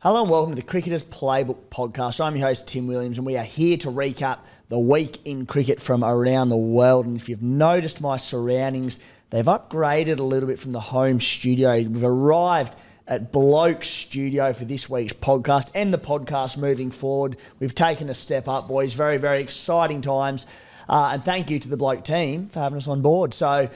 Hello and welcome to the Cricketer's Playbook podcast. I'm your host, Tim Williams, and we are here to recap the week in cricket from around the world. And if you've noticed my surroundings, they've upgraded a little bit from the home studio. We've arrived at Bloke's studio for this week's podcast and the podcast moving forward. We've taken a step up, boys. Very, very exciting times. And thank you to the Bloke team for having us on board. So,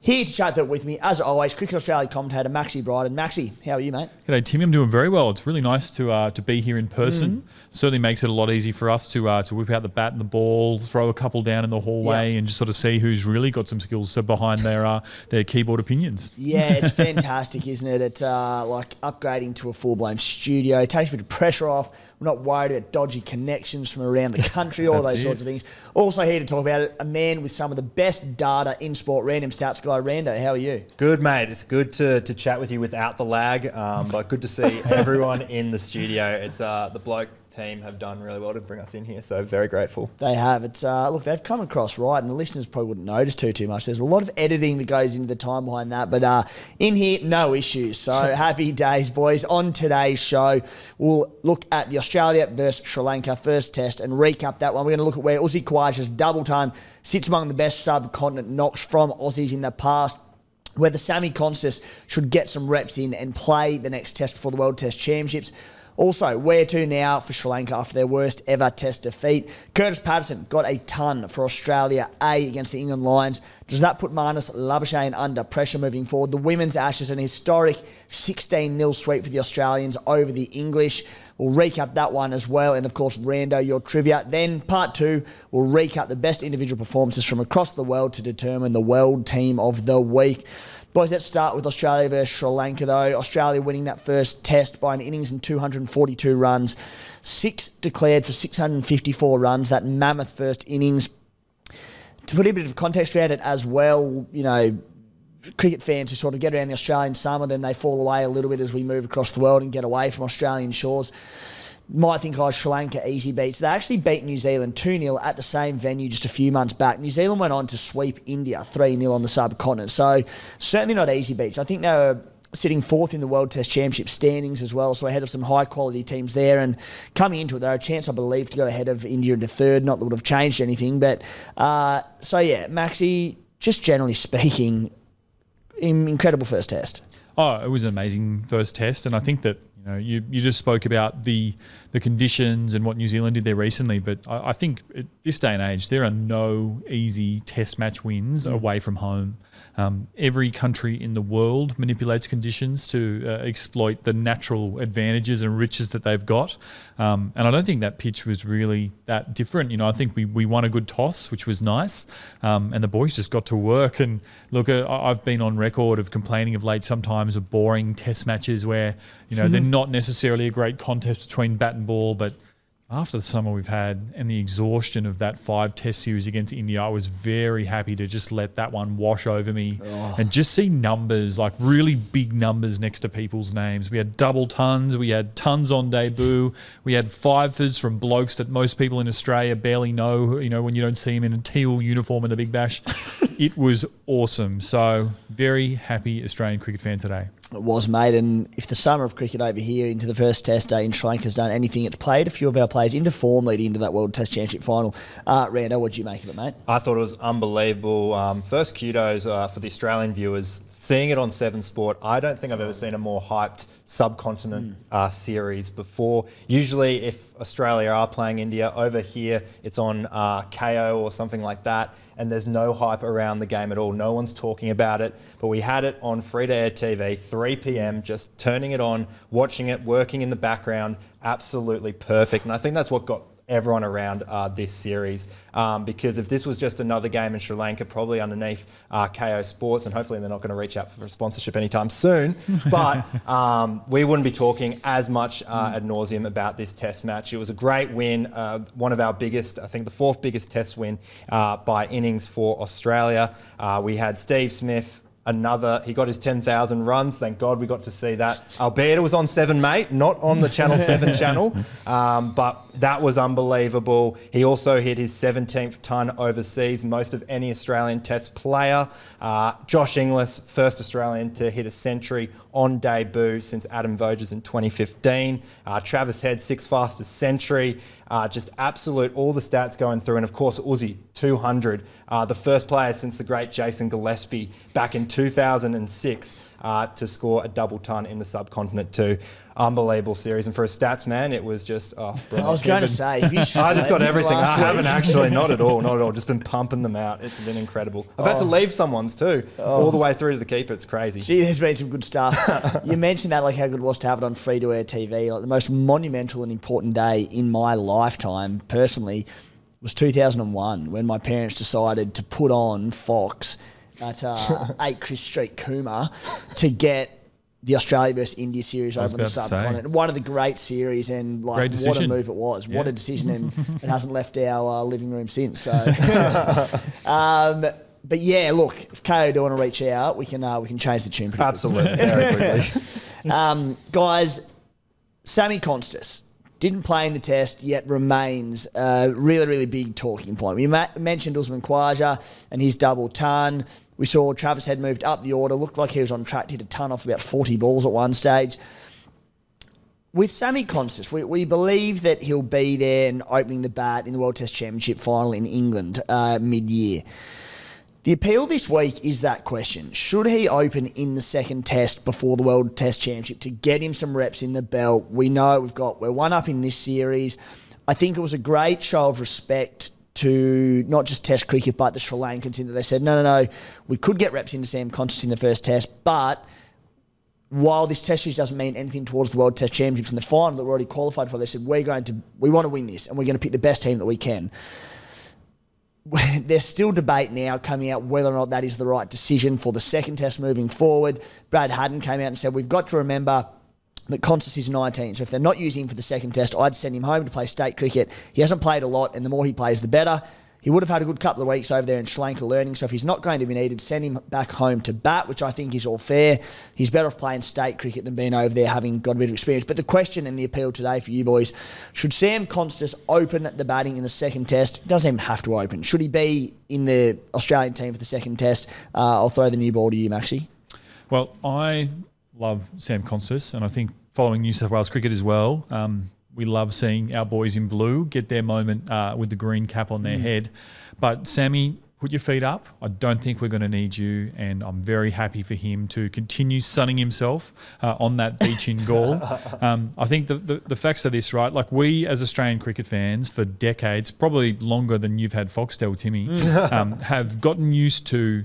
here to chat that with me, as always, Cricket Australia commentator Maxi Bryden. Maxi, how are you, mate? G'day, Tim. I'm doing very well. It's really nice to be here in person. Certainly makes it a lot easier for us to whip out the bat and the ball, throw a couple down in the hallway, and just sort of see who's really got some skills behind their keyboard opinions. Yeah, it's fantastic, isn't it? It's like upgrading to a full-blown studio. It takes a bit of pressure off. We're not worried about dodgy connections from around the country, all those sorts of things. Also here to talk about it, a man with some of the best data in sport, random stats guy. Rando, how are you? Good, mate. It's good to chat with you without the lag, but good to see everyone in the studio. It's the Bloke team have done really well to bring us in here, so very grateful. They have. It's look, they've come across right, and the listeners probably wouldn't notice too much. There's a lot of editing that goes into the time behind that, but in here, no issues. So happy days, boys. On today's show, we'll look at the Australia versus Sri Lanka first test and recap that one. We're going to look at where Usman Khawaja's double ton sits among the best subcontinent knocks from Aussies in the past, whether Konstas should get some reps in and play the next test before the World Test Championships. Also, where to now for Sri Lanka after their worst ever test defeat? Curtis Patterson got a ton for Australia A against the England Lions. Does that put Marnus under pressure moving forward? The women's Ashes, an historic 16-0 sweep for the Australians over the English. We'll recap that one as well. And, of course, Rando, your trivia. Then, part two, we'll recap the best individual performances from across the world to determine the world team of the week. Boys, let's start with Australia versus Sri Lanka, though. Australia winning that first test by an innings and 242 runs. 6 declared for 654 runs, that mammoth first innings. To put a bit of context around it as well, you know, cricket fans who sort of get around the Australian summer, then they fall away a little bit as we move across the world and get away from Australian shores. Might think, Sri Lanka easy beats. They actually beat New Zealand 2-0 at the same venue just a few months back. New Zealand went on to sweep India 3-0 on the subcontinent. So certainly not easy beats. I think they were sitting fourth in the World Test Championship standings as well, so ahead of some high-quality teams there. And coming into it, they had a chance, I believe, to go ahead of India into third. Not that would have changed anything. But, Maxi, just generally speaking, incredible first test. Oh, it was an amazing first test, and I think that you just spoke about the conditions and what New Zealand did there recently, but I think at this day and age there are no easy test match wins away from home. Every country in the world manipulates conditions to exploit the natural advantages and riches that they've got. And I don't think that pitch was really that different. I think we won a good toss, which was nice. And the boys just got to work. And look, I've been on record of complaining of late sometimes of boring test matches where, they're not necessarily a great contest between bat and ball, but after the summer we've had and the exhaustion of that 5-test series against India, I was very happy to just let that one wash over me and just see numbers, like really big numbers next to people's names. We had double tons, we had tons on debut, we had fivers from blokes that most people in Australia barely know, when you don't see them in a teal uniform in the Big Bash. It was awesome. So very happy Australian cricket fan today. It was, mate, and if the summer of cricket over here into the first test day in Sri Lanka has done anything, it's played a few of our players into form leading into that World Test Championship final. Rando, what did you make of it, mate? I thought it was unbelievable. First kudos for the Australian viewers. Seeing it on 7 Sport, I don't think I've ever seen a more hyped subcontinent series before. Usually if Australia are playing India, over here it's on KO or something like that, and there's no hype around the game at all. No one's talking about it, but we had it on free-to-air TV, 3 p.m, just turning it on, watching it, working in the background, absolutely perfect. And I think that's what got everyone around this series, because if this was just another game in Sri Lanka, probably underneath KO Sports, and hopefully they're not going to reach out for sponsorship anytime soon, but we wouldn't be talking as much ad nauseum about this test match. It was a great win, one of our biggest, I think the 4th biggest test win by innings for Australia. We had Steve Smith He got his 10,000 runs. Thank God we got to see that. Albeit it was on 7 Mate, not on the Channel 7 channel. But that was unbelievable. He also hit his 17th ton overseas, most of any Australian Test player. Josh Inglis, first Australian to hit a century on debut since Adam Voges in 2015. Travis Head, 6th fastest century. Just absolute, all the stats going through. And of course, Uzi, 200. The first player since the great Jason Gillespie back in 2006 to score a double ton in the subcontinent too. Unbelievable series. And for a stats man, it was just, brilliant. I was going to say, I just got everything. I haven't actually, not at all. Just been pumping them out. It's been incredible. I've had to leave someone's too, all the way through to the keeper. It's crazy. Gee, there's been some good stuff. You mentioned that, like how good it was to have it on free-to-air TV. Like the most monumental and important day in my lifetime, personally, was 2001 when my parents decided to put on Fox at 8 Chris Street, Cooma, to get the Australia versus India series over on the subcontinent. One of the great series, and like what a move it was. Yeah. What a decision, and it hasn't left our living room since. So, but yeah, look, if KO do want to reach out, we can change the tune pretty absolutely, very quickly. Guys, Sammy Konstas didn't play in the test, yet remains a really, really big talking point. We mentioned Usman Khawaja and his double ton. We saw Travis Head moved up the order, looked like he was on track to hit a ton off about 40 balls at one stage. With Sammy Konstas, we believe that he'll be there and opening the bat in the World Test Championship final in England mid-year. The appeal this week is that question. Should he open in the second test before the World Test Championship to get him some reps in the belt? We know we're one up in this series. I think it was a great show of respect to not just Test cricket, but the Sri Lankans, in that they said, no, we could get reps into Sam Konstas in the first test, but while this test series doesn't mean anything towards the World Test Championships in the final that we're already qualified for, they said, we want to win this, and we're going to pick the best team that we can. There's still debate now coming out whether or not that is the right decision for the second test moving forward. Brad Haddon came out and said, we've got to remember that Konstas is 19, so if they're not using him for the second test, I'd send him home to play state cricket. He hasn't played a lot, and the more he plays, the better. He would have had a good couple of weeks over there in Sri Lanka learning, so if he's not going to be needed, send him back home to bat, which I think is all fair. He's better off playing state cricket than being over there having got a bit of experience. But the question and the appeal today for you boys, should Sam Konstas open the batting in the second test? He doesn't even have to open. Should he be in the Australian team for the second test? I'll throw the new ball to you, Maxie. Well, I love Sam Konstas, and I think following New South Wales cricket as well, we love seeing our boys in blue get their moment with the green cap on their head. But Sammy, put your feet up. I don't think we're going to need you, and I'm very happy for him to continue sunning himself on that beach in Gaul. I think the facts are this, right? Like, we as Australian cricket fans for decades, probably longer than you've had Foxtel, Timmy, have gotten used to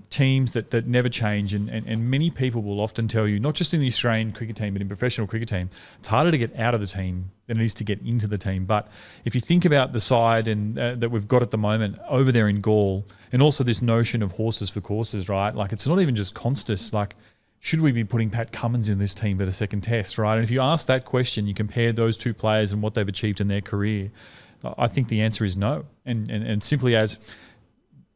teams that never change, and many people will often tell you, not just in the Australian cricket team, but in professional cricket team, it's harder to get out of the team than it is to get into the team. But if you think about the side and that we've got at the moment over there in Gaul, and also this notion of horses for courses, right? Like, it's not even just Konstas. Like, should we be putting Pat Cummins in this team for the second test, right? And if you ask that question, you compare those two players and what they've achieved in their career, I think the answer is no. And simply as,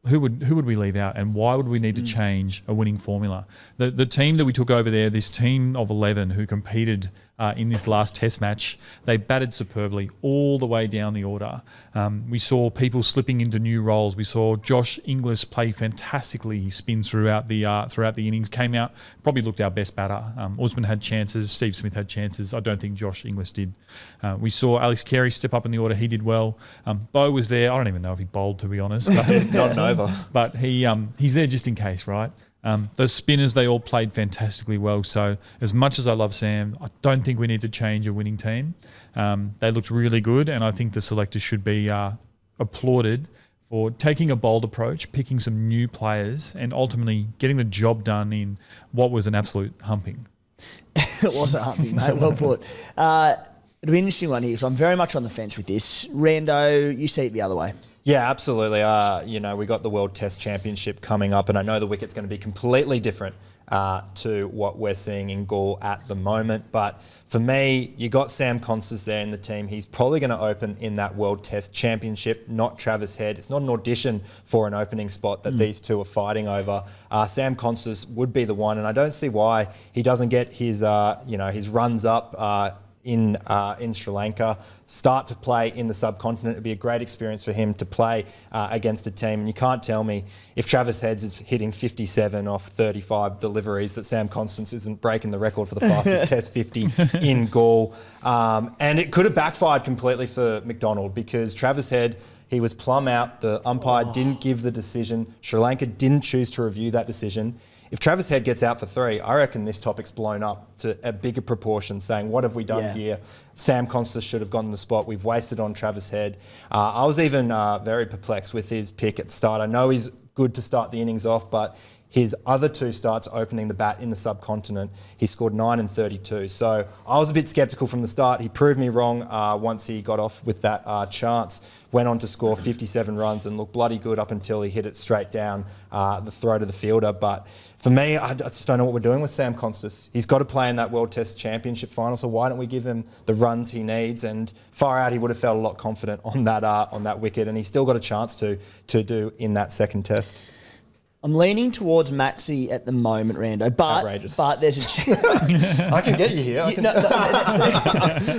who would we leave out, and why would we need to change a winning formula? The team that we took over there, this team of 11 who competed in this last test match, they batted superbly all the way down the order. We saw people slipping into new roles. We saw Josh Inglis play fantastically. He spin throughout the innings, came out, probably looked our best batter. Usman had chances, Steve Smith had chances. I don't think Josh Inglis did. We saw Alex Carey step up in the order. He did well. Bo was there. I don't even know if he bowled, to be honest. But, not an over. But he's there just in case, right? Those spinners, they all played fantastically well. So as much as I love Sam, I don't think we need to change a winning team. They looked really good, and I think the selectors should be applauded for taking a bold approach, picking some new players, and ultimately getting the job done in what was an absolute humping. It was a humping, mate. Well put. It'll be an interesting one here, because I'm very much on the fence with this. Rando, you see it the other way. Yeah, absolutely. We got the World Test Championship coming up, and I know the wicket's going to be completely different to what we're seeing in Gaul at the moment. But for me, you got Sam Konstas there in the team. He's probably going to open in that World Test Championship, not Travis Head. It's not an audition for an opening spot that these two are fighting over. Sam Konstas would be the one, and I don't see why he doesn't get his his runs up in Sri Lanka, start to play in the subcontinent. It'd be a great experience for him to play against a team. And you can't tell me if Travis Heads is hitting 57 off 35 deliveries that Sam Konstas isn't breaking the record for the fastest Test 50 in Gaul. And it could have backfired completely for McDonald because Travis Head, he was plumb out. The umpire didn't give the decision. Sri Lanka didn't choose to review that decision. If Travis Head gets out for 3, I reckon this topic's blown up to a bigger proportion, saying, what have we done here? Sam Konstas should have gotten the spot. We've wasted on Travis Head. I was even very perplexed with his pick at the start. I know he's good to start the innings off, but his other 2 starts opening the bat in the subcontinent, he scored 9 and 32. So I was a bit sceptical from the start. He proved me wrong once he got off with that chance. Went on to score 57 runs and looked bloody good up until he hit it straight down the throat of the fielder. But for me, I just don't know what we're doing with Sam Konstas. He's got to play in that World Test Championship final, so why don't we give him the runs he needs? And far out, he would have felt a lot confident on that wicket, and he's still got a chance to do in that second Test. I'm leaning towards Maxi at the moment, Rando, but there's a I can get you here.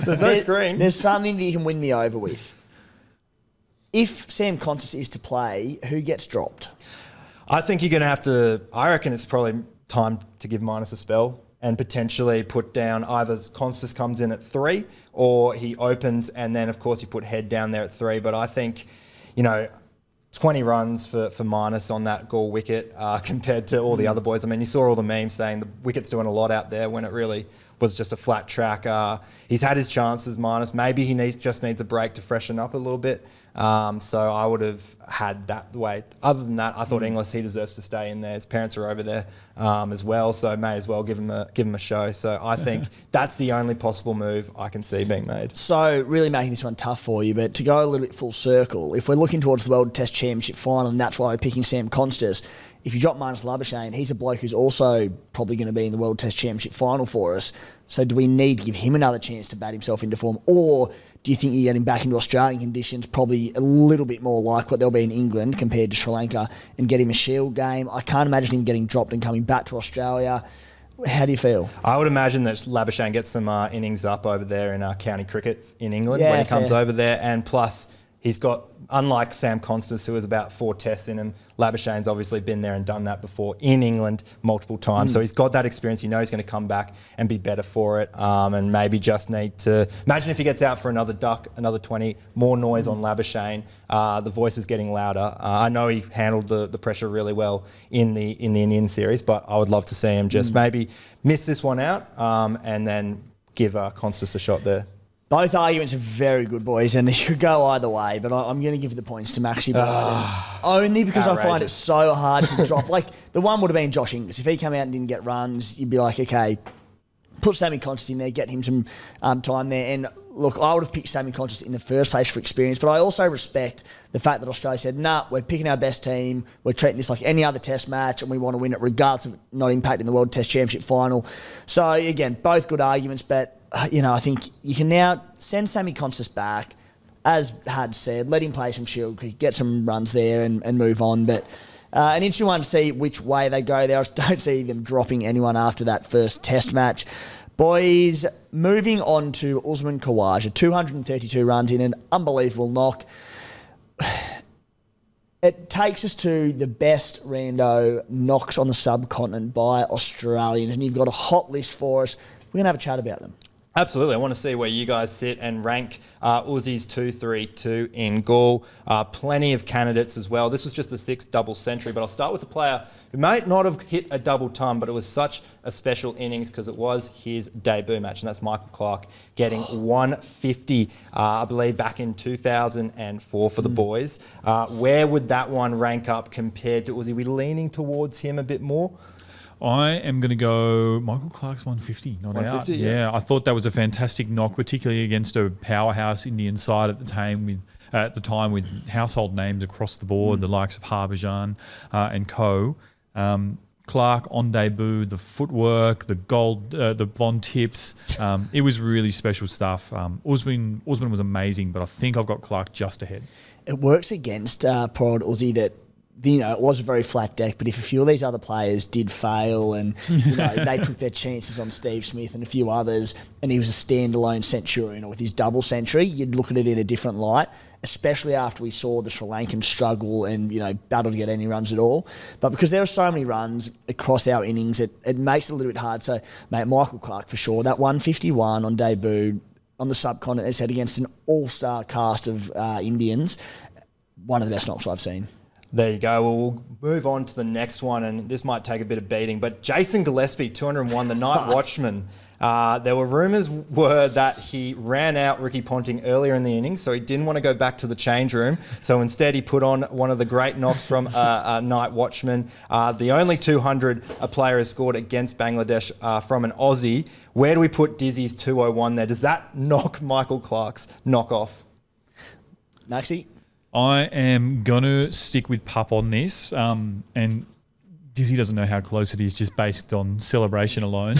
There's no screen. There's something that you can win me over with. If Sam Konstas is to play, who gets dropped? I think you're going to have to. I reckon it's probably time to give Marnus a spell and potentially put down either Konstas comes in at 3 or he opens, and then of course you put Head down there at 3. But I think, 20 runs for Marnus on that Gaul wicket compared to all the other boys. I mean, you saw all the memes saying the wicket's doing a lot out there when it really was just a flat track. He's had his chances, Marnus. Maybe he just needs a break to freshen up a little bit. So I would have had that way. Other than that, I thought Inglis, he deserves to stay in there. His parents are over there as well, so may as well give him a show. So I think that's the only possible move I can see being made. So really making this one tough for you, but to go a little bit full circle, if we're looking towards the World Test Championship final, and that's why we're picking Sam Konstas, if you drop Marnus Labuschagne, he's a bloke who's also probably going to be in the World Test Championship final for us. So do we need to give him another chance to bat himself into form? Or do you think you get him back into Australian conditions, probably a little bit more like what they'll be in England compared to Sri Lanka, and get him a Shield game? I can't imagine him getting dropped and coming back to Australia. How do you feel? I would imagine that Labuschagne gets some innings up over there in county cricket in England when he comes over there. And plus, he's got, unlike Sam Konstas, who has about 4 tests in him, Labuschagne's obviously been there and done that before in England multiple times. So he's got that experience. He's going to come back and be better for it, and maybe just need to... Imagine if he gets out for another duck, another 20, more noise on Labuschagne. The voice is getting louder. I know he handled the pressure really well in the Indian series, but I would love to see him just maybe miss this one out and then give Konstas a shot there. Both arguments are very good, boys, and you could go either way, but I'm going to give the points to Maxi Bryden. Only because I find it so hard to drop. Like, the one would have been Josh Inglis. If he came out and didn't get runs, you'd be like, okay, put Sammy Konstas in there, get him some time there. And look, I would have picked Sammy Konstas in the first place for experience, but I also respect the fact that Australia said, nah, we're picking our best team, we're treating this like any other test match, and we want to win it regardless of not impacting the World Test Championship final. So, again, both good arguments, but... I think you can now send Sammy Konstas back, as Had said, let him play some Shield cricket, get some runs there and move on. But an interesting one to see which way they go there. I don't see them dropping anyone after that first Test match. Boys, moving on to Usman Khawaja, 232 runs in an unbelievable knock. It takes us to the best rando knocks on the subcontinent by Australians, and you've got a hot list for us. We're going to have a chat about them. Absolutely. I want to see where you guys sit and rank Uzi's 232 in Gaul. Plenty of candidates as well. This was just the 6th double century, but I'll start with a player who might not have hit a double ton, but it was such a special innings because it was his debut match, and that's Michael Clarke getting 150, I believe, back in 2004 for the boys. Where would that one rank up compared to Uzi? Are we leaning towards him a bit more? I am going to go Michael Clarke's 150, not 150, out. Yeah, I thought that was a fantastic knock, particularly against a powerhouse Indian side at the time with household names across the board, the likes of Harbhajan and co. Clark on debut, the footwork, the gold, the blonde tips. It was really special stuff. Usman was amazing, but I think I've got Clark just ahead. It works against poor old Uzi that, you know, it was a very flat deck, but if a few of these other players did fail and, you know, they took their chances on Steve Smith and a few others, and he was a standalone centurion or with his double century, you'd look at it in a different light, especially after we saw the Sri Lankan struggle and, you know, battle to get any runs at all. But because there are so many runs across our innings, it makes it a little bit hard. So, mate, Michael Clark for sure. That 151 on debut on the subcontinent, as said, against an all-star cast of Indians, one of the best knocks I've seen. There you go. Well, we'll move on to the next one, and this might take a bit of beating, but Jason Gillespie, 201, the night watchman. There were rumours that he ran out Ricky Ponting earlier in the innings, so he didn't want to go back to the change room. So instead, he put on one of the great knocks from a night watchman. The only 200 a player has scored against Bangladesh from an Aussie. Where do we put Dizzy's 201 there? Does that knock Michael Clark's knock off? Maxie? I am going to stick with Pup on this, and Dizzy doesn't know how close it is just based on celebration alone.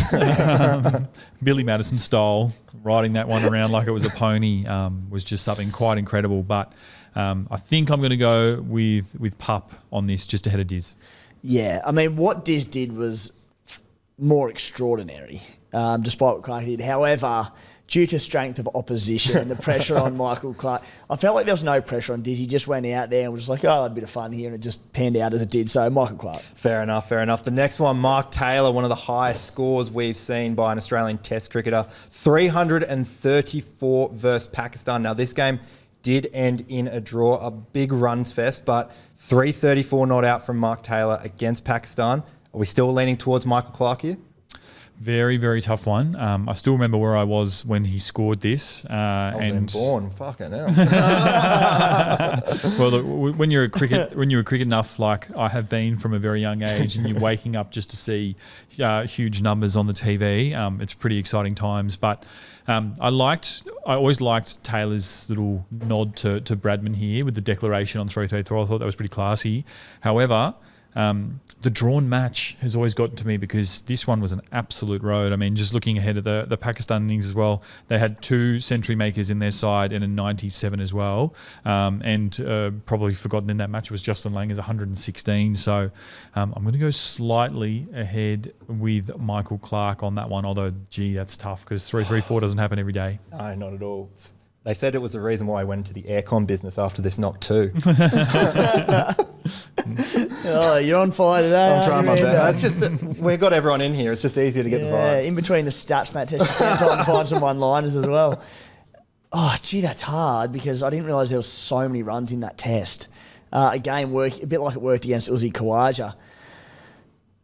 Billy Madison style, riding that one around like it was a pony was just something quite incredible. But I think I'm going to go with Pup on this, just ahead of Diz. Yeah, I mean, what Diz did was more extraordinary, despite what Clark did. However, due to strength of opposition and the pressure on Michael Clark, I felt like there was no pressure on Diz. He just went out there and was just like, oh, a bit of fun here, and it just panned out as it did. So, Michael Clark. Fair enough, fair enough. The next one, Mark Taylor, one of the highest scores we've seen by an Australian Test cricketer, 334 versus Pakistan. Now, this game did end in a draw, a big runs fest, but 334 not out from Mark Taylor against Pakistan. Are we still leaning towards Michael Clark here? Very, very tough one. I still remember where I was when he scored this. I wasn't born. Fucking hell. Well, look, when you're a cricket enough, like I have been from a very young age, and you're waking up just to see huge numbers on the TV, it's pretty exciting times. But I always liked Taylor's little nod to Bradman here with the declaration on 333. I thought that was pretty classy. However, the drawn match has always gotten to me because this one was an absolute road. I mean, just looking ahead at the Pakistan innings as well, they had 2 century makers in their side and a 97 as well. And probably forgotten in that match was Justin Langer's 116. So I'm going to go slightly ahead with Michael Clark on that one, although, gee, that's tough because 334 doesn't happen every day. No, not at all. They said it was the reason why I went into the aircon business after this knock too. Oh, you're on fire today. I'm trying my best. It's just that we've got everyone in here. It's just easier to get the vibes. In between the stats and that test, you can find some one-liners as well. Oh, gee, that's hard because I didn't realise there was so many runs in that test. Again, a bit like it worked against Usman Khawaja.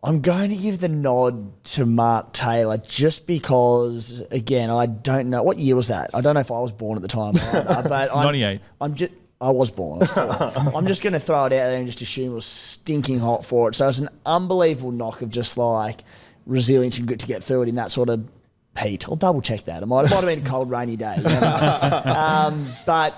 I'm going to give the nod to Mark Taylor just because, again, I don't know. What year was that? I don't know if I was born at the time either, but 98. I was born. I'm just going to throw it out there and just assume it was stinking hot for it. So it's an unbelievable knock of just like resilience and good to get through it in that sort of heat. I'll double check that. It might have been a cold, rainy day. You know? But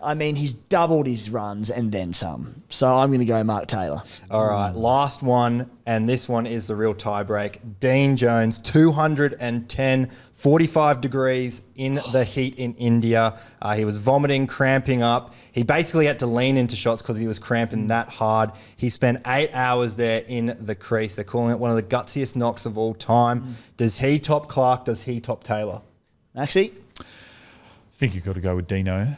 I mean, he's doubled his runs and then some. So I'm going to go Mark Taylor. All right, last one, and this one is the real tiebreak. Dean Jones, 210, 45 degrees in the heat in India. He was vomiting, cramping up. He basically had to lean into shots because he was cramping that hard. He spent 8 hours there in the crease. They're calling it one of the gutsiest knocks of all time. Does he top Clark? Does he top Taylor? Maxie? I think you've got to go with Dino.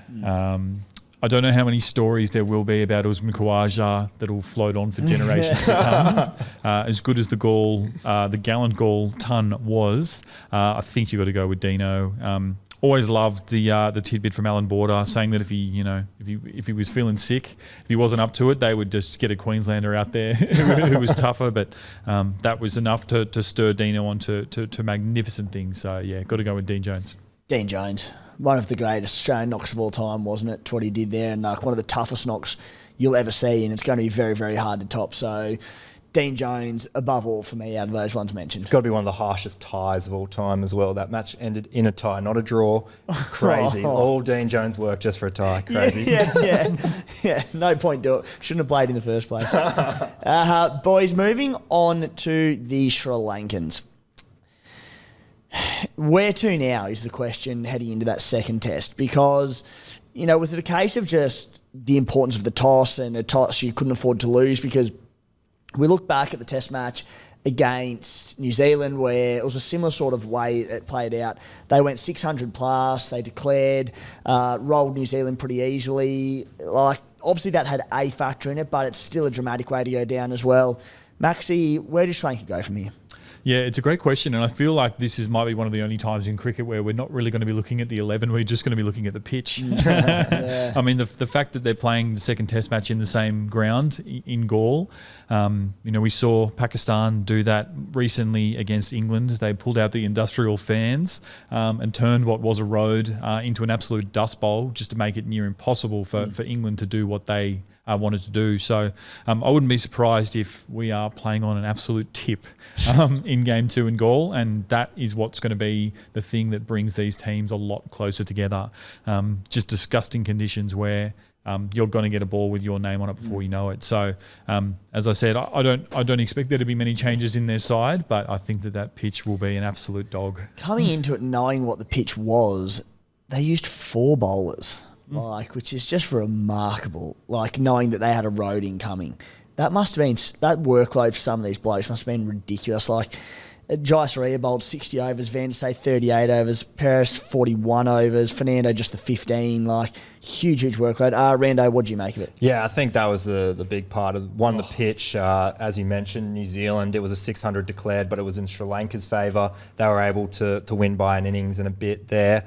I don't know how many stories there will be about Usman Khawaja that will float on for generations to come. As good as the gallon gall ton was, I think you've got to go with Dino. Always loved the tidbit from Alan Border saying that if he was feeling sick, if he wasn't up to it, they would just get a Queenslander out there who was tougher. But that was enough to stir Dino on to magnificent things. So yeah, got to go with Dean Jones. Dean Jones. One of the greatest Australian knocks of all time, wasn't it? What he did there, and one of the toughest knocks you'll ever see, and it's going to be very, very hard to top. So Dean Jones above all for me out of those ones mentioned. It's got to be one of the harshest ties of all time as well. That match ended in a tie, not a draw. Crazy. All Dean Jones work just for a tie. Crazy. Yeah. No point to it. Shouldn't have played in the first place. Boys, moving on to the Sri Lankans. Where to now is the question heading into that second test, because, was it a case of just the importance of the toss and a toss you couldn't afford to lose? Because we look back at the test match against New Zealand where it was a similar sort of way it played out. They went 600 plus, they declared, rolled New Zealand pretty easily. Obviously that had a factor in it, but it's still a dramatic way to go down as well. Maxi, where does Sri Lanka go from here? Yeah, it's a great question, and I feel like might be one of the only times in cricket where we're not really going to be looking at the 11, we're just going to be looking at the pitch. Yeah. I mean, the fact that they're playing the second test match in the same ground in Galle, we saw Pakistan do that recently against England. They pulled out the industrial fans and turned what was a road into an absolute dust bowl just to make it near impossible for England to do what they wanted to do. So I wouldn't be surprised if we are playing on an absolute tip in Game 2 in Galle, and that is what's going to be the thing that brings these teams a lot closer together. Just disgusting conditions where you're going to get a ball with your name on it before you know it. So as I said, I don't expect there to be many changes in their side, but I think that pitch will be an absolute dog. Coming into it knowing what the pitch was, they used 4 bowlers. Which is just remarkable. Knowing that they had a road incoming, that must have been that workload for some of these blokes must have been ridiculous. Jai Surya bowled 60 overs, Van Say 38 overs, Paris 41 overs, Fernando just the 15. Huge workload. Rando, what do you make of it? Yeah, I think that was the big part of the pitch. As you mentioned, New Zealand, it was a 600 declared, but it was in Sri Lanka's favour. They were able to win by an innings and a bit there.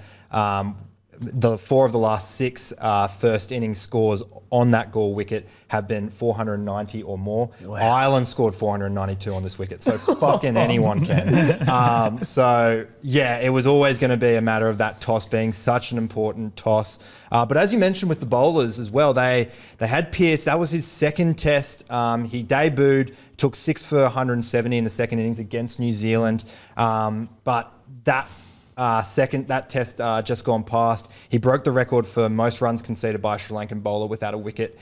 The 4 of the last 6 first innings scores on that Galle wicket have been 490 or more. Wow. Ireland scored 492 on this wicket, so fucking anyone can. It was always going to be a matter of that toss being such an important toss. But as you mentioned with the bowlers as well, they had Pearce. That was his second test. He debuted, took 6 for 170 in the second innings against New Zealand. But that test just gone past. He broke the record for most runs conceded by a Sri Lankan bowler without a wicket,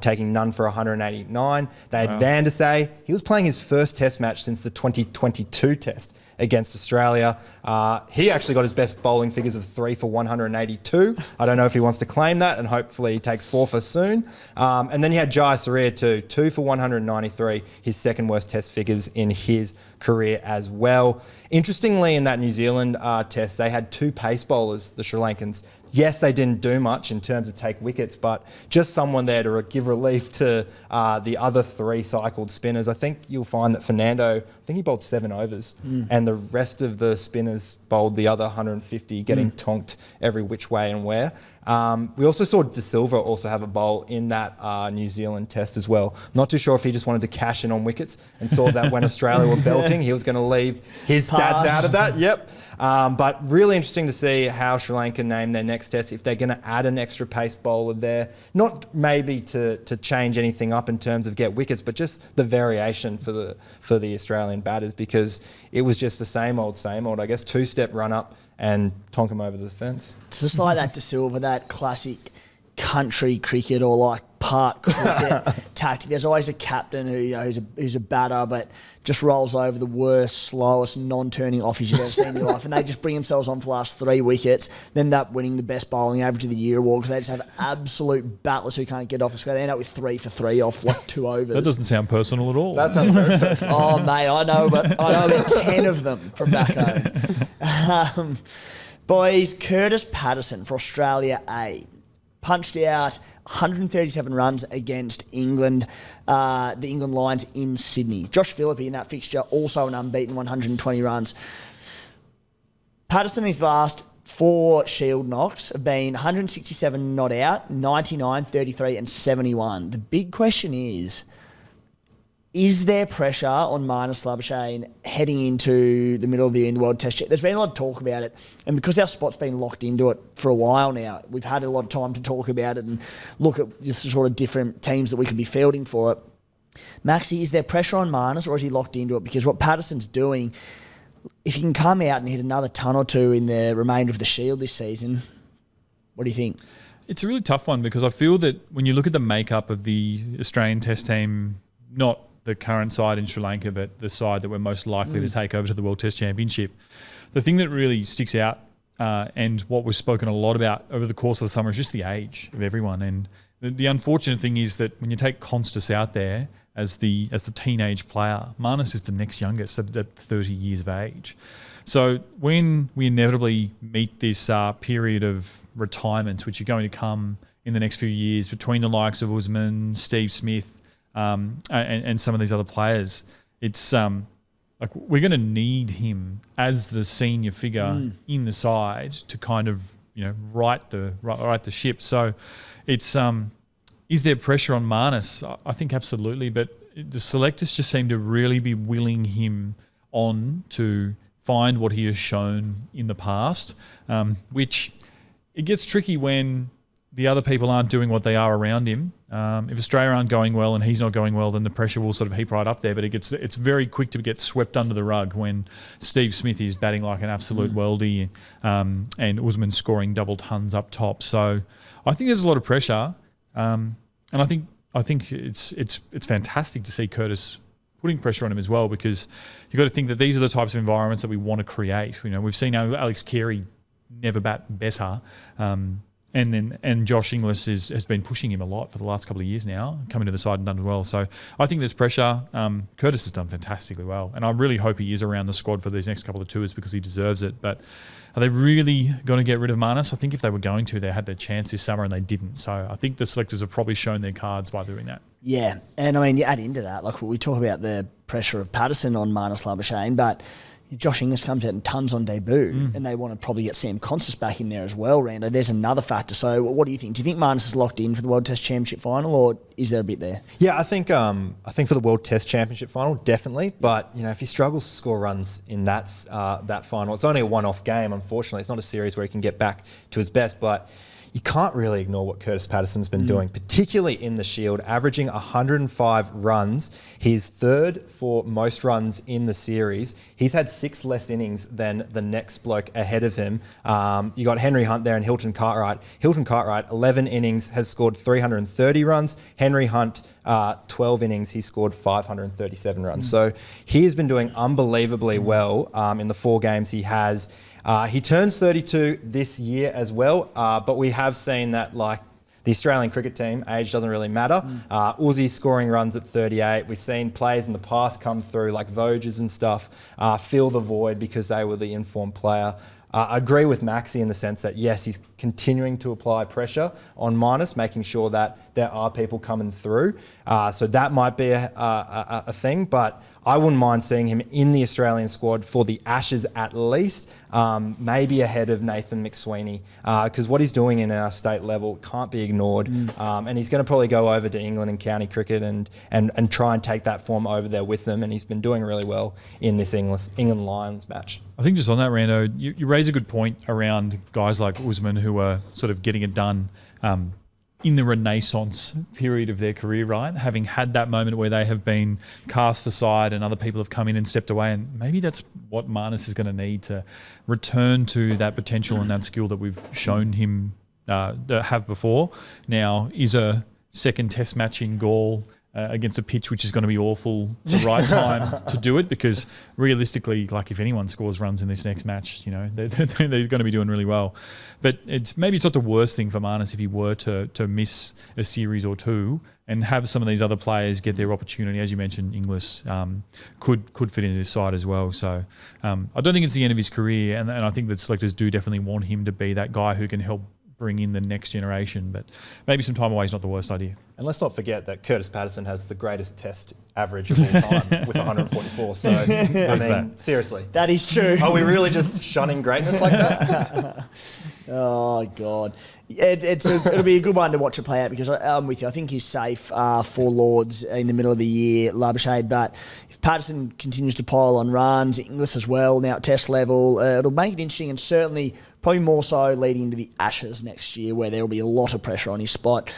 taking none for 189. They had Van der Say. He was playing his first test match since the 2022 test against Australia. He actually got his best bowling figures of 3 for 182. I don't know if he wants to claim that, and hopefully he takes 4 for soon. And then you had Jai Surya too, 2 for 193, his second worst test figures in his career as well. Interestingly, in that New Zealand test, they had 2 pace bowlers, the Sri Lankans. Yes, they didn't do much in terms of take wickets, but just someone there to give relief to the other 3 cycled spinners. I think you'll find that Fernando, I think he bowled 7 overs, and the rest of the spinners bowled the other 150, getting tonked every which way and where. We also saw De Silva also have a bowl in that New Zealand test as well. Not too sure if he just wanted to cash in on wickets and saw that when Australia were belting, he was going to leave his stats out of that. Yep. But really interesting to see how Sri Lanka name their next test, if they're going to add an extra pace bowler there. Not maybe to change anything up in terms of get wickets, but just the variation for the Australian batters, because it was just the same old, I guess, 2-step run up and tonk them over the fence. It's just like that De Silva, that classic country cricket or park cricket tactic. There's always a captain who's a batter, but just rolls over the worst, slowest, non-turning offies you've ever seen in your life, and they just bring themselves on for the last 3 wickets, then end up winning the best bowling average of the year award because they just have absolute battlers who can't get off the square. They end up with 3 for 3 off 2 overs. That doesn't sound personal at all. That sounds very personal. Oh, mate, I know about 10 of them from back home. Boys, Curtis Patterson for Australia A punched out 137 runs against England, the England Lions in Sydney. Josh Philippe in that fixture, also an unbeaten 120 runs. Patterson, his last 4 shield knocks have been 167 not out, 99, 33 and 71. The big question is there pressure on Marnus heading into the middle of the year in the World Test? There's been a lot of talk about it, and because our spot's been locked into it for a while now, we've had a lot of time to talk about it and look at the sort of different teams that we could be fielding for it. Maxi, is there pressure on Marnus or is he locked into it? Because what Patterson's doing, if he can come out and hit another ton or two in the remainder of the Shield this season, what do you think? It's a really tough one because I feel that when you look at the makeup of the Australian Test team, not the current side in Sri Lanka, but the side that we're most likely to take over to the World Test Championship, the thing that really sticks out and what was spoken a lot about over the course of the summer is just the age of everyone. And the unfortunate thing is that when you take Konstas out there as the teenage player, Marnus is the next youngest at 30 years of age. So when we inevitably meet this period of retirement, which are going to come in the next few years between the likes of Usman, Steve Smith, and some of these other players, it's like we're going to need him as the senior figure in the side to kind of right the ship. So it's is there pressure on Marnus? I think absolutely, but the selectors just seem to really be willing him on to find what he has shown in the past, which it gets tricky when the other people aren't doing what they are around him. If Australia aren't going well and he's not going well, then the pressure will sort of heap right up there. But it's very quick to get swept under the rug when Steve Smith is batting like an absolute worldie and Usman scoring double tons up top. So I think there's a lot of pressure, and I think it's fantastic to see Curtis putting pressure on him as well, because you've got to think that these are the types of environments that we want to create. We've seen Alex Carey never bat better. And Josh Inglis has been pushing him a lot for the last couple of years now, coming to the side and done well. So I think there's pressure. Curtis has done fantastically well, and I really hope he is around the squad for these next couple of tours because he deserves it. But are they really going to get rid of Marnus? I think if they were going to, they had their chance this summer and they didn't. So I think the selectors have probably shown their cards by doing that. Yeah, and I mean, you add into that, like we talk about the pressure of Patterson on Marnus Labuschagne, but Josh Inglis comes out in tons on debut, and they want to probably get Sam Konstas back in there as well, Rando. There's another factor. So what do you think? Do you think Marnus is locked in for the World Test Championship final, or is there a bit there? Yeah, I think for the World Test Championship final, definitely. But if he struggles to score runs in that final, it's only a one-off game. Unfortunately, it's not a series where he can get back to his best. But you can't really ignore what Curtis Patterson's been doing, particularly in the Shield, averaging 105 runs. He's third for most runs in the series. He's had 6 less innings than the next bloke ahead of him. You got Henry Hunt there and Hilton Cartwright. Hilton Cartwright, 11 innings, has scored 330 runs. Henry Hunt, 12 innings, he scored 537 runs. So he has been doing unbelievably well in the 4 games he has. He turns 32 this year as well, but we have seen that, like, the Australian cricket team, age doesn't really matter. Uzi scoring runs at 38. We've seen players in the past come through, like Voges and stuff, fill the void because they were the informed player. I agree with Maxi in the sense that, yes, he's continuing to apply pressure on Marnus, making sure that there are people coming through. So that might be a thing, but I wouldn't mind seeing him in the Australian squad for the Ashes at least, maybe ahead of Nathan McSweeney, because what he's doing in our state level can't be ignored. And he's going to probably go over to England and county cricket and try and take that form over there with them. And he's been doing really well in this England Lions match. I think just on that, Rando, you raise a good point around guys like Usman who are sort of getting it done in the renaissance period of their career, right? Having had that moment where they have been cast aside and other people have come in and stepped away. And maybe that's what Marnus is going to need to return to that potential and that skill that we've shown him have before. Now, is a second test match in Gaul against a pitch which is going to be awful the right time to do it, because realistically, like, if anyone scores runs in this next match, they're going to be doing really well. But maybe it's not the worst thing for Marnus if he were to miss a series or two and have some of these other players get their opportunity. As you mentioned, Inglis could fit into this side as well. So I don't think it's the end of his career, and I think that selectors do definitely want him to be that guy who can help bring in the next generation, but maybe some time away is not the worst idea. And let's not forget that Curtis Patterson has the greatest test average of all time with 144. So, I mean, seriously. That is true. Are we really just shunning greatness like that? Oh, God. It'll be a good one to watch it play out, because I'm with you. I think he's safe for Lords in the middle of the year, Labuschagne. But if Patterson continues to pile on runs, Inglis as well, now at test level, it'll make it interesting, and certainly probably more so leading into the Ashes next year, where there will be a lot of pressure on his spot.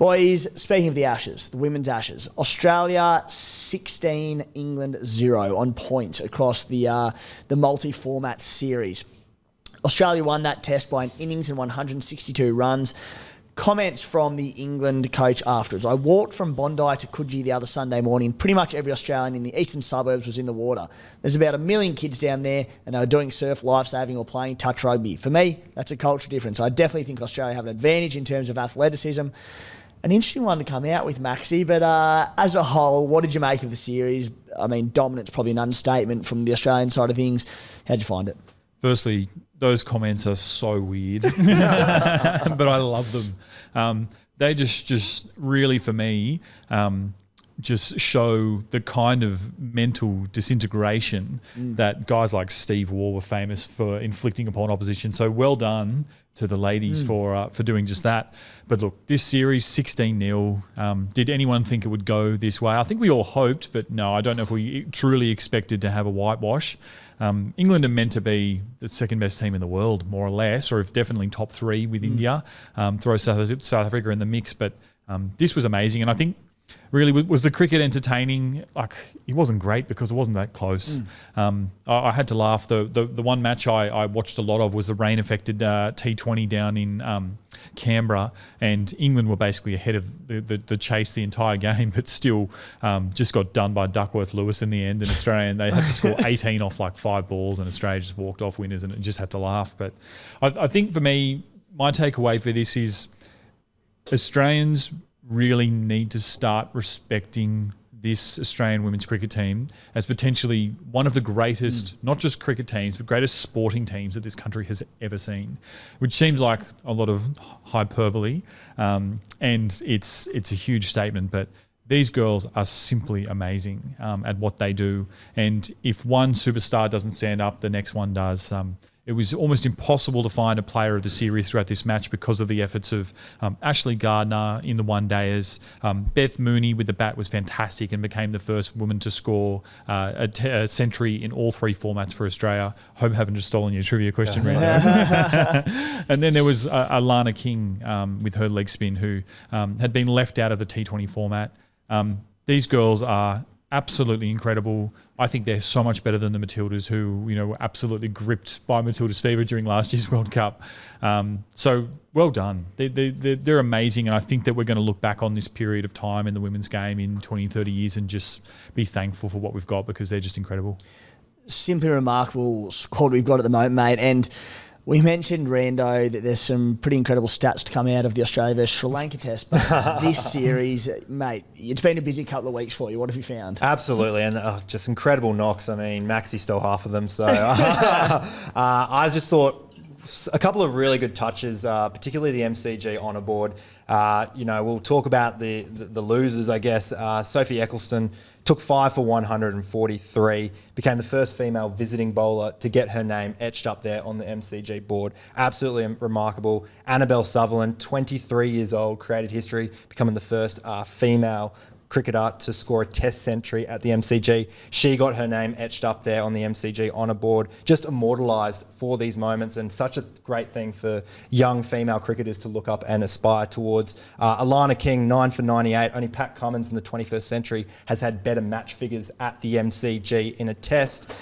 Boys, speaking of the Ashes, the women's Ashes, Australia 16, England 0 on points across the multi-format series. Australia won that test by an innings and 162 runs. Comments from the England coach afterwards. I walked from Bondi to Coogee the other Sunday morning. Pretty much every Australian in the eastern suburbs was in the water. There's about 1 million kids down there and they were doing surf, lifesaving or playing touch rugby. For me, that's a cultural difference. I definitely think Australia have an advantage in terms of athleticism. An interesting one to come out with, Maxi, but as a whole, what did you make of the series? I mean, dominant's probably an understatement from the Australian side of things. How'd you find it? Firstly, those comments are so weird, but I love them. They just really, for me, just show the kind of mental disintegration that guys like Steve Waugh were famous for inflicting upon opposition. So well done to the ladies for doing just that. But look, this series, 16-0, did anyone think it would go this way? I think we all hoped, but no, I don't know if we truly expected to have a whitewash. England are meant to be the second best team in the world, more or less, or if definitely top 3 with India. Throw South Africa in the mix, but this was amazing. And I think really was the cricket entertaining? Like, it wasn't great because it wasn't that close. I had to laugh. The one match I watched a lot of was the rain-affected T20 down in Canberra, and England were basically ahead of the chase the entire game, but still just got done by Duckworth Lewis in the end. And Australia, they had to score 18 off like 5 balls, and Australia just walked off winners, and it just had to laugh. But I think for me, my takeaway for this is Australians really need to start respecting this Australian women's cricket team as potentially one of the greatest, not just cricket teams, but greatest sporting teams that this country has ever seen, which seems like a lot of hyperbole, and it's a huge statement, but these girls are simply amazing at what they do. And if one superstar doesn't stand up, the next one does. It was almost impossible to find a player of the series throughout this match because of the efforts of Ashley Gardner in the one-dayers. Beth Mooney with the bat was fantastic and became the first woman to score a century in all 3 formats for Australia. Hope I haven't just stolen your trivia question, Randy. And then there was Alana King with her leg spin, who had been left out of the T20 format. These girls are absolutely incredible. I think they're so much better than the Matildas, who were absolutely gripped by Matildas fever during last year's World Cup. So well done. They're amazing, and I think that we're going to look back on this period of time in the women's game in 20, 30 years and just be thankful for what we've got, because they're just incredible. Simply remarkable squad we've got at the moment, mate. And we mentioned, Rando, that there's some pretty incredible stats to come out of the Australia versus Sri Lanka Test. But this series, mate, it's been a busy couple of weeks for you. What have you found? Absolutely, and just incredible knocks. I mean, Maxi stole half of them. So I just thought a couple of really good touches, particularly the MCG honour board. We'll talk about the losers, I guess. Sophie Eccleston took 5 for 143, became the first female visiting bowler to get her name etched up there on the MCG board. Absolutely remarkable. Annabelle Sutherland, 23 years old, created history, becoming the first female cricketer to score a test century at the MCG. She got her name etched up there on the MCG honour board, just immortalised for these moments, and such a great thing for young female cricketers to look up and aspire towards. Alana King, 9 for 98. Only Pat Cummins in the 21st century has had better match figures at the MCG in a test.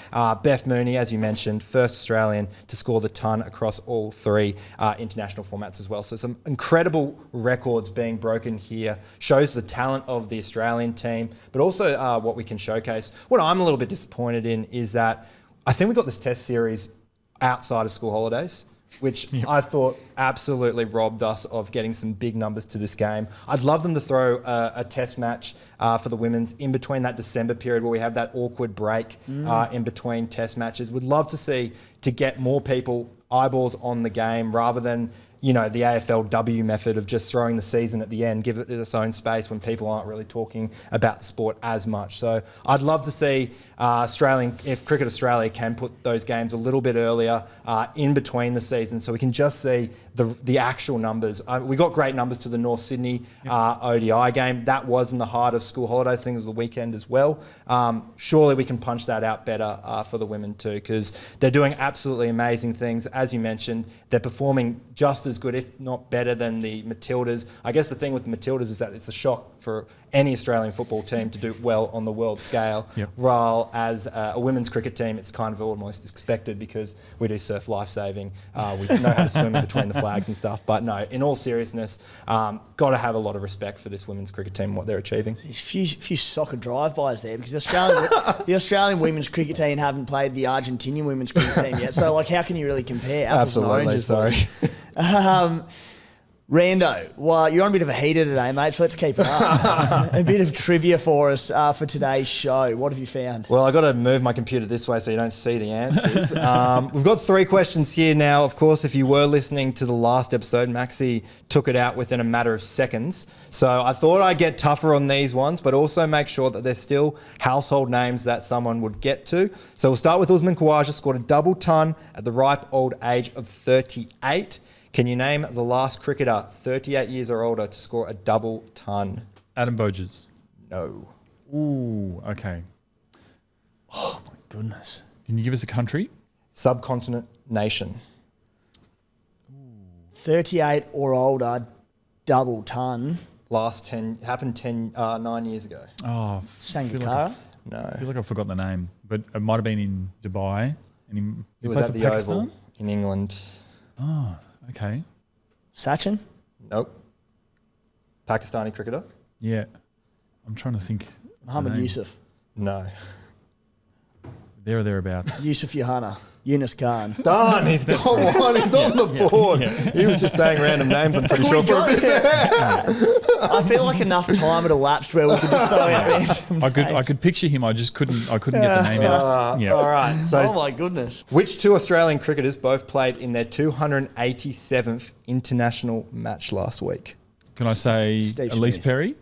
Beth Mooney, as you mentioned, first Australian to score the ton across all 3 international formats as well. So some incredible records being broken here. Shows the talent of the Australian team, but also what we can showcase. What I'm a little bit disappointed in is that I think we got this test series outside of school holidays, which I thought absolutely robbed us of getting some big numbers to this game. I'd love them to throw a test match for the women's in between that December period where we have that awkward break in between test matches. Would love to see to get more people eyeballs on the game rather than the AFLW method of just throwing the season at the end, give it its own space when people aren't really talking about the sport as much. So I'd love to see if Cricket Australia can put those games a little bit earlier in between the seasons, so we can just see the actual numbers. We got great numbers to the North Sydney ODI game. That was in the heart of school holidays. I think it was the weekend as well. Surely we can punch that out better for the women too, because they're doing absolutely amazing things. As you mentioned, they're performing just as good, if not better, than the Matildas. I guess the thing with the Matildas is that it's a shock for any Australian football team to do well on the world scale. While as a women's cricket team, it's kind of almost expected because we do surf lifesaving. We know how to swim in between the flags and stuff. But no, in all seriousness, got to have a lot of respect for this women's cricket team and what they're achieving. There's a few soccer drive-bys there, because the Australian women's cricket team haven't played the Argentinian women's cricket team yet. So, how can you really compare apples and Absolutely, oranges? sorry. Rando, well, you're on a bit of a heater today, mate, so let's keep it up. A bit of trivia for us for today's show. What have you found? Well, I've got to move my computer this way so you don't see the answers. We've got 3 questions here now. Of course, if you were listening to the last episode, Maxi took it out within a matter of seconds. So I thought I'd get tougher on these ones, but also make sure that they're still household names that someone would get to. So we'll start with Usman Khawaja, scored a double ton at the ripe old age of 38. Can you name the last cricketer 38 years or older to score a double ton? Adam Voges. No. Ooh, okay. Oh, my goodness. Can you give us a country? Subcontinent nation. 38 or older, double ton. Happened 9 years ago. Oh, Sangakkara? No. I feel like I've forgotten the name, but it might have been in Dubai. And It was at the Oval in England. Oh, okay. Sachin? Nope. Pakistani cricketer? Yeah. I'm trying to think. Muhammad Yusuf? No. There or thereabouts. Yusuf Yohana? Yunus Khan? Done. He's got one. He's on the board. He was just saying random names, I'm pretty sure, for a bit there. I feel like enough time had elapsed where we could just throw out there. I could picture him. I just couldn't get the name out. All right. So, Oh, my goodness. which 2 Australian cricketers both played in their 287th international match last week? Can I say Steve Elise Smith. Perry?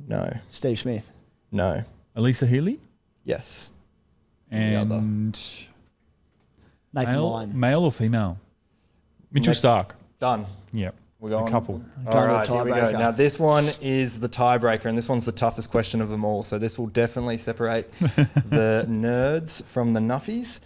No. Steve Smith? No. Elisa Healy? Yes. And Nathan Lyon? male or female? Mitchell Stark. Done. Yeah. We're going. A couple. All right, here we go. tiebreaker. Now, this one is the tiebreaker, and this one's the toughest question of them all. So this will definitely separate the nerds from the nuffies.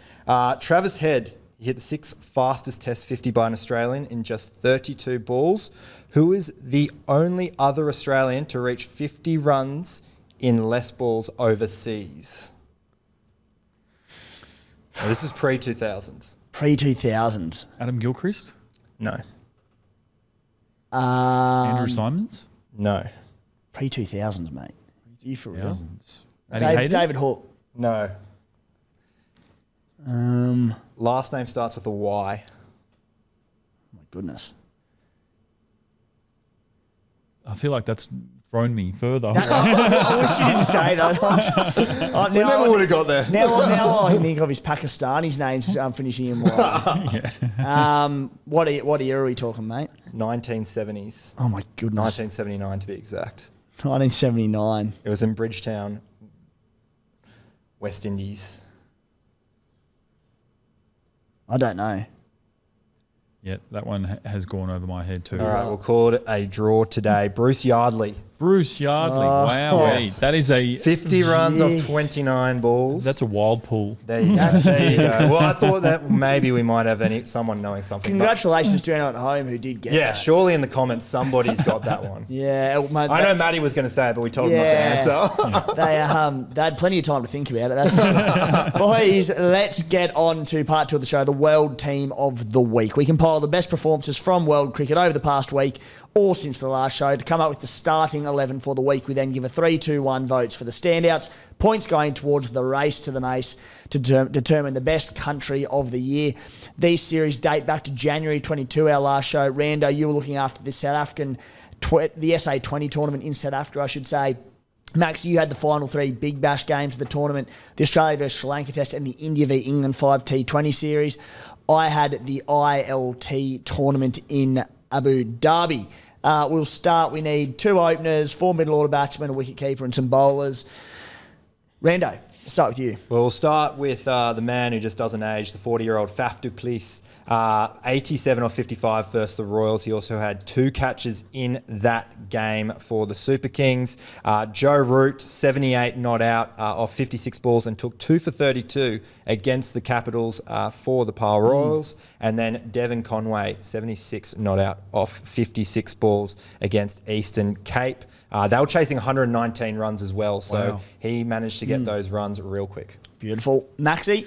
Travis Head, he hit the 6th fastest Test 50 by an Australian in just 32 balls. Who is the only other Australian to reach 50 runs in less balls overseas? Now, this is pre-2000s. Pre-2000s. Adam Gilchrist? No. Andrew Simons? No. Pre-2000s, mate. You for real? Thousands. Eddie Hayden? David Hook. No. My Last name starts with a Y. goodness. I feel like that's thrown me further. I wish you didn't say that. We never would have got there. Now I think of his Pakistani's names finishing in Y. What year are we talking, mate? 1970s. Oh, my goodness. 1979 to be exact. 1979. It was in Bridgetown, West Indies. I don't know. Yeah, that one has gone over my head too. All right, we'll call it a draw today. Bruce Yardley, Bruce Yardley. Wow, yes. that is a 50 runs off 29 balls. that's a wild pull. There you go. There you go. Well, I thought that maybe we might have someone knowing something. Congratulations to anyone at home who did get Yeah, that. surely in the comments somebody's got that one. Yeah, mate, I know Maddie was going to say it, but we told him not to answer. They had plenty of time to think about it. That's boys, let's get on to part 2 of the show, the World Team of the Week. We compile the best performances from world cricket over the past week or since the last show to come up with the starting 11 for the week. We then give a 3-2-1 votes for the standouts, points going towards the race to the mace to determine the best country of the year. These series date back to January 22, our last show. Rando, you were looking after the South African, the SA20 tournament in South Africa, I should say. Max, you had the final 3 Big Bash games of the tournament, the Australia versus Sri Lanka Test and the India v England 5 T20 series. I had the ILT tournament in Abu Dhabi. We'll start. We need 2 openers, 4 middle order batsmen, a wicket keeper and some bowlers. Rando, We'll start with you. Well, we'll start with the man who just doesn't age, the 40-year-old Faf du Plessis. 87 off 55 versus the Royals. He also had 2 catches in that game for the Super Kings. Joe Root, 78 not out off 56 balls and took 2 for 32 against the Capitals for the Par Royals. And then Devon Conway, 76 not out off 56 balls against Eastern Cape. They were chasing 119 runs as well, so he managed to get those runs real quick. Beautiful. Maxie?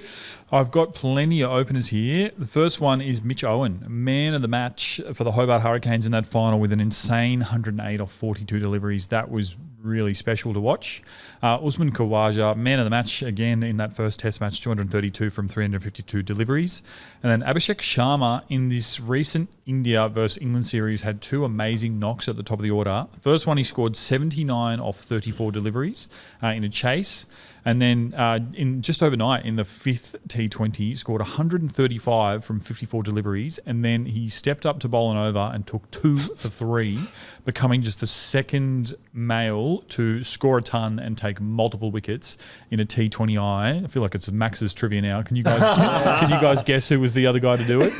I've got plenty of openers here. The first one is Mitch Owen, man of the match for the Hobart Hurricanes in that final with an insane 108 off 42 deliveries. That was really special to watch. Usman Khawaja, man of the match again in that first test match, 232 from 352 deliveries. And then Abhishek Sharma in this recent India versus England series had 2 amazing knocks at the top of the order. First one, he scored 79 off 34 deliveries in a chase. And then in just overnight in the 5th T20, scored 135 from 54 deliveries. And then he stepped up to bowling over and took 2 for 3, becoming just the second male to score a ton and take multiple wickets in a T20I. I feel like it's Max's trivia now. Can you guys guess who was the other guy to do it?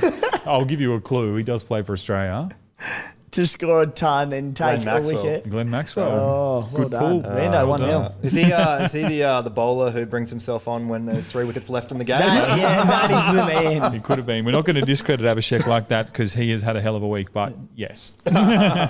I'll give you a clue. He does play for Australia. To score a ton and take a wicket. Glenn Maxwell. Oh, well Good done. pull. Rando, 1-0. Is he the bowler who brings himself on when there's 3 wickets left in the game? That is the man. He could have been. We're not going to discredit Abhishek like that because he has had a hell of a week, but yes.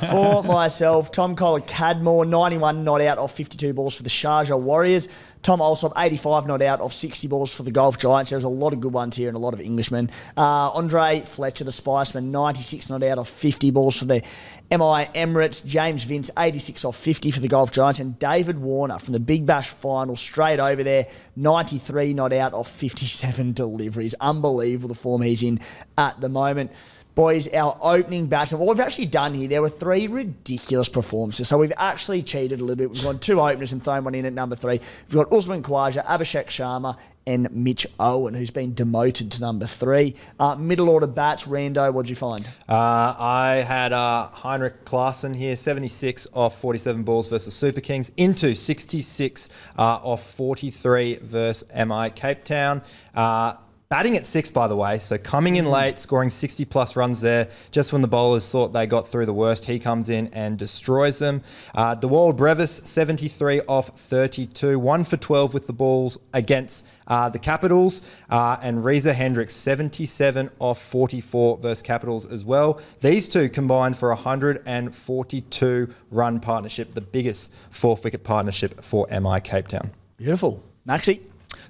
For myself, Tom Kohler-Cadmore, 91 not out off 52 balls for the Sharjah Warriors. Tom Alsop, 85 not out off 60 balls for the Gulf Giants. There was a lot of good ones here and a lot of Englishmen. Andre Fletcher, the Spiceman, 96 not out off 50 balls for the MI Emirates. James Vince, 86 off 50 for the Gulf Giants. And David Warner from the Big Bash final, straight over there, 93 not out off 57 deliveries. Unbelievable the form he's in at the moment. Boys, our opening batsman, what we've actually done here, there were 3 ridiculous performances. So we've actually cheated a little bit. We've gone 2 openers and thrown one in at number 3. We've got Usman Khawaja, Abhishek Sharma and Mitch Owen, who's been demoted to number 3. Middle order bats, Rando, what'd you find? I had Heinrich Klaassen here, 76 off 47 balls versus Super Kings, into 66 off 43 versus MI Cape Town. Batting at 6, by the way, so coming in late, scoring 60-plus runs there. Just when the bowlers thought they got through the worst, he comes in and destroys them. Dewald Brevis, 73 off 32, 1 for 12 with the balls against the Capitals. And Reza Hendricks, 77 off 44 versus Capitals as well. These 2 combined for a 142-run partnership, the biggest 4-wicket partnership for MI Cape Town. Beautiful. Maxie?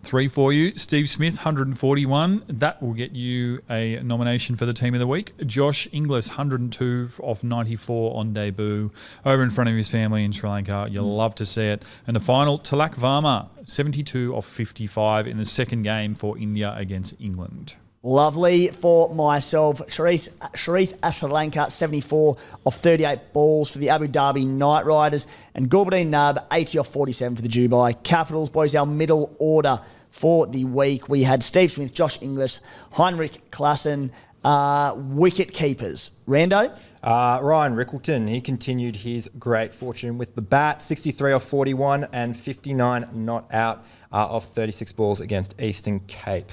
3 for you. Steve Smith, 141. That will get you a nomination for the Team of the Week. Josh Inglis, 102 off 94 on debut, over in front of his family in Sri Lanka. You'll love to see it. And the final, Tilak Varma, 72 off 55 in the second game for India against England. Lovely. For myself, Sharif Asalanka, 74 off 38 balls for the Abu Dhabi Knight Riders, and Gulbuddin Nab, 80 off 47 for the Dubai Capitals. Boys, our middle order for the week, we had Steve Smith, Josh Inglis, Heinrich Klaassen, wicket keepers. Rando? Ryan Rickleton, he continued his great fortune with the bat, 63 off 41 and 59 not out off 36 balls against Eastern Cape.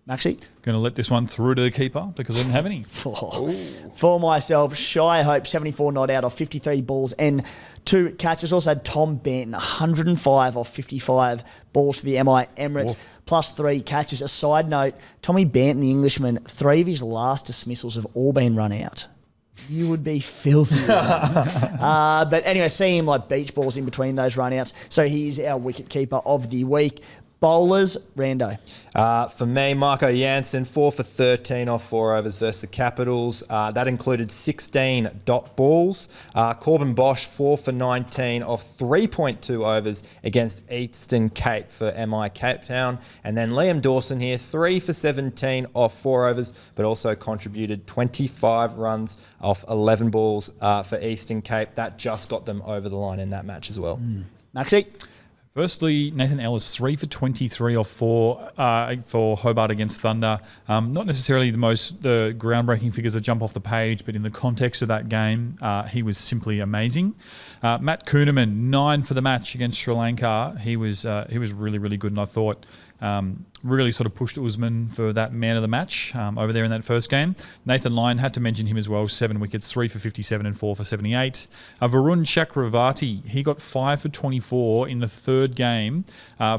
Maxie? Going to let this one through to the keeper because I didn't have any. For myself, Shy Hope, 74 not out off 53 balls and 2 catches. Also had Tom Banton, 105 off 55 balls for the MI Emirates, plus 3 catches. A side note, Tommy Banton, the Englishman, 3 of his last dismissals have all been run out. You would be filthy. But anyway, see him like beach balls in between those run outs. So he's our wicket keeper of the week. Bowlers, Rando. For me, Marco Jansen, 4 for 13 off 4 overs versus the Capitals. That included 16 dot balls. Corbin Bosch, 4 for 19 off 3.2 overs against Eastern Cape for MI Cape Town. And then Liam Dawson here, 3 for 17 off 4 overs, but also contributed 25 runs off 11 balls for Eastern Cape. That just got them over the line in that match as well. Maxie? Firstly, Nathan Ellis, 3 for 23 off 4 for Hobart against Thunder. Not necessarily the groundbreaking figures that jump off the page, but in the context of that game, he was simply amazing. Matt Kuhneman, 9 for the match against Sri Lanka. He was really, really good, and I thought really sort of pushed Usman for that man of the match over there in that first game. Nathan Lyon, had to mention him as well, 7 wickets, 3 for 57 and 4 for 78. Varun Chakravarti, he got 5 for 24 in the third game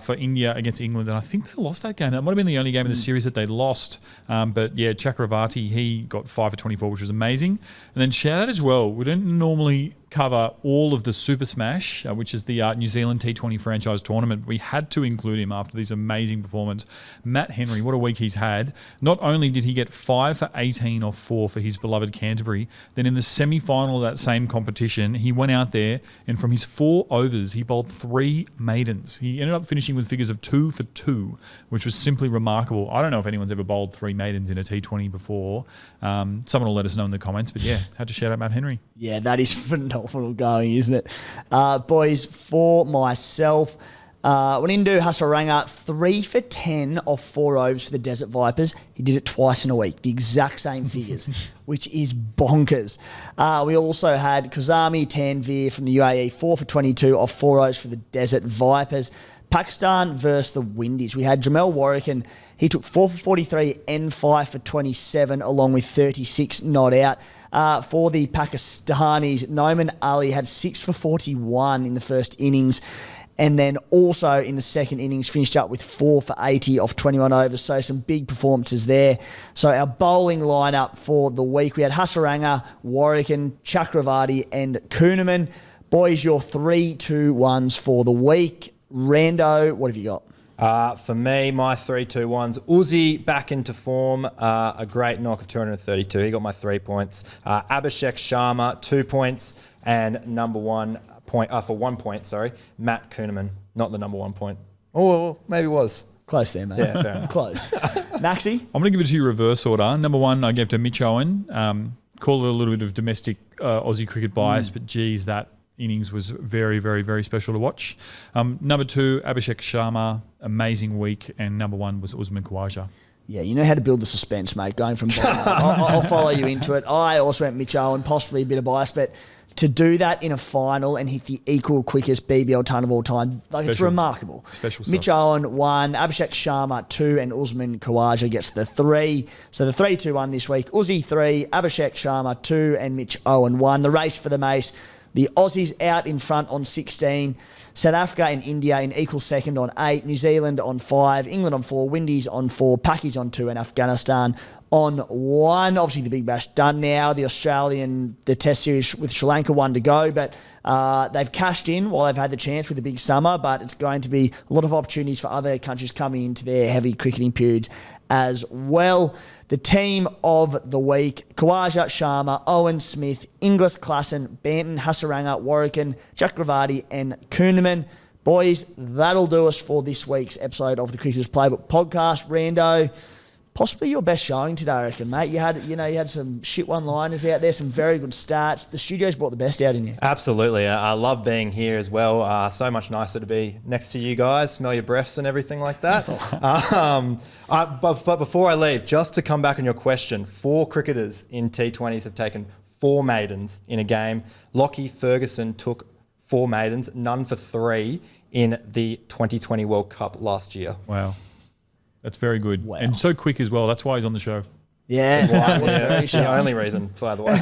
for India against England, and I think they lost that game. That might have been the only game in the series that they lost. But yeah, Chakravarti, he got 5 for 24, which was amazing. And then shout out as well, we don't normally cover all of the Super Smash, which is the New Zealand T20 franchise tournament. We had to include him after this amazing performance. Matt Henry, what a week he's had. Not only did he get 5 for 18 off 4 for his beloved Canterbury, then in the semi-final of that same competition, he went out there and from his 4 overs, he bowled 3 maidens. He ended up finishing with figures of 2 for 2, which was simply remarkable. I don't know if anyone's ever bowled 3 maidens in a T20 before. Someone will let us know in the comments, but yeah, had to shout out Matt Henry. Yeah, that is phenomenal going, isn't it? Boys, for myself, Wanindu Hasaranga, 3 for 10 off 4 overs for the Desert Vipers. He did it twice in a week, the exact same figures, which is bonkers. We also had Kazami Tanvir from the UAE, 4 for 22 off 4 overs for the Desert Vipers. Pakistan versus the Windies. We had Jamel Warwick, and he took 4 for 43 and 5 for 27, along with 36 not out. For the Pakistanis, Noman Ali had 6 for 41 in the first innings, and then also in the second innings finished up with 4 for 80 off 21 overs. So some big performances there. So our bowling lineup for the week, we had Hasaranga, Warwick, Chakravarti and Kuhneman. Boys, your 3-2-1s for the week. Rando, what have you got? For me, my 3-2-1s. Uzi back into form. A great knock of 232. He got my 3 points. Abhishek Sharma, 2 points. And number 1 point, for 1 point, Matt Kuhneman. Not the number 1 point. Oh, maybe it was. Close there, mate. Yeah, fair enough. Close. Maxi? I'm going to give it to you reverse order. Number 1, I gave to Mitch Owen. Call it a little bit of domestic Aussie cricket bias, but geez, that innings was very, very, very special to watch. Number 2, Abhishek Sharma, amazing week. And number 1 was Usman Khawaja. Yeah, you know how to build the suspense, mate, going from bottom up. I'll follow you into it. I also went Mitch Owen, possibly a bit of bias, but to do that in a final and hit the equal quickest BBL ton of all time, it's remarkable. Special Mitch stuff. Owen 1, Abhishek Sharma 2, and Usman Khawaja gets the 3. So the 3-2-1 this week. Uzi 3, Abhishek Sharma 2, and Mitch Owen 1. The race for the mace. The Aussies out in front on 16, South Africa and India in equal second on 8, New Zealand on 5, England on 4, Windies on 4, Pakis on 2, and Afghanistan on 1. Obviously, the Big Bash done now. The Test series with Sri Lanka 1 to go, but they've cashed in while they've had the chance with the big summer, but it's going to be a lot of opportunities for other countries coming into their heavy cricketing periods as well. The team of the week, Khawaja, Sharma, Owen, Smith, Inglis, Klassen, Banton, Hasaranga, Warwick, Chakravarti and Kuhneman. Boys, that'll do us for this week's episode of the Cricketers Playbook podcast. Rando, possibly your best showing today, I reckon, mate. You had some shit one-liners out there, some very good stats. The studio's brought the best out in you. Absolutely. I love being here as well. So much nicer to be next to you guys, smell your breaths and everything like that. But before I leave, just to come back on your question, 4 cricketers in T20s have taken 4 maidens in a game. Lockie Ferguson took 4 maidens, none for 3 in the 2020 World Cup last year. Wow. That's very good. Wow. And so quick as well. That's why he's on the show. Yeah. The only reason, by the way.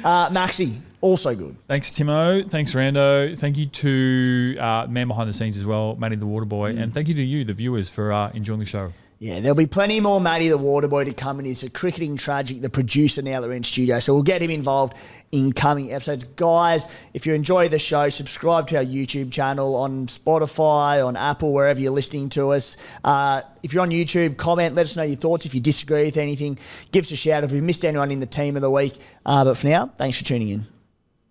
Maxi, also good. Thanks, Timo. Thanks, Rando. Thank you to man behind the scenes as well, Matty the Waterboy. And thank you to you, the viewers, for enjoying the show. Yeah, there'll be plenty more Matty the Waterboy to come in. It's a cricketing tragic, the producer now that we're in studio. So we'll get him involved in coming episodes. Guys, if you enjoy the show, subscribe to our YouTube channel on Spotify, on Apple, wherever you're listening to us. If you're on YouTube, comment, let us know your thoughts. If you disagree with anything, give us a shout if we've missed anyone in the team of the week. But for now, thanks for tuning in.